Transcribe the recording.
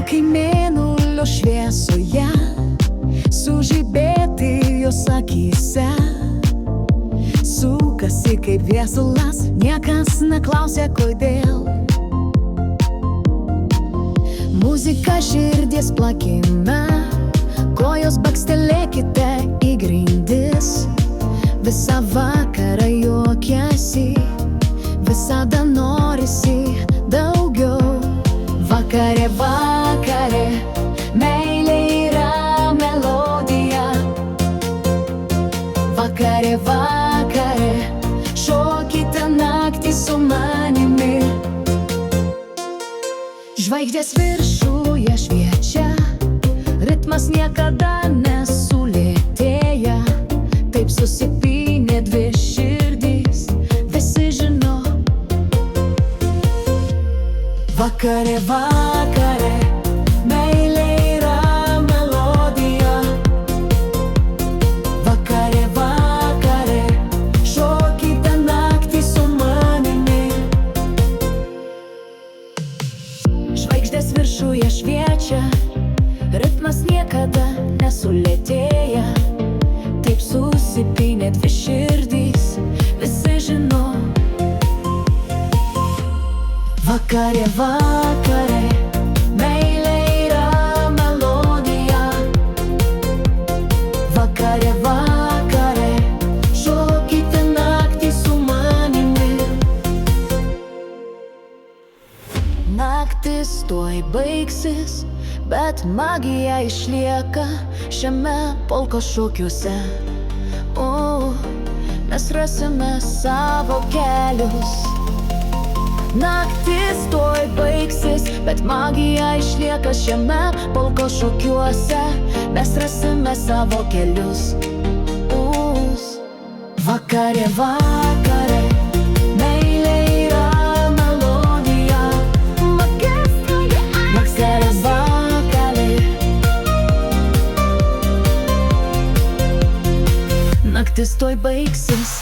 kai mėnulio šviesoje sužibėti jos akyse. Sukasi kaip viesulas, niekas neklausia kodėl. Muzika širdies plakime, kojos bakstelėkite į grindis. Visą vakarą juokiasi, visada norisi daugiau. Vakare, vakare, meilė yra melodija. Vakare, vakare, šokite naktį su manimi. Žvaigždės viršuje šviečia, ritmas niekada nesulėtėja. Taip susipynė dvi širdys, visi žino. Vakare, vakare, meilė yra melodija. Vakare, vakare, šokite naktį su manimi. Žvaigždės viršuje šviečia, ritmas niekada nesulėtėja. Taip susipynė dvi širdys, visi žino. Vakare, vakare, meilė yra melodija. Vakare, vakare, šokite naktį su manimi. Naktis tuoj baigsis, bet magija išlieka šiame polko šokiuose. Mes rasime savo kelius. Naktis tuoj baigsis, bet magija išlieka šiame polko šokiuose. Mes rasime savo kelius. Vakare, vakare, meilė yra melodija. Vakare, vakare, naktis tuoj baigsis.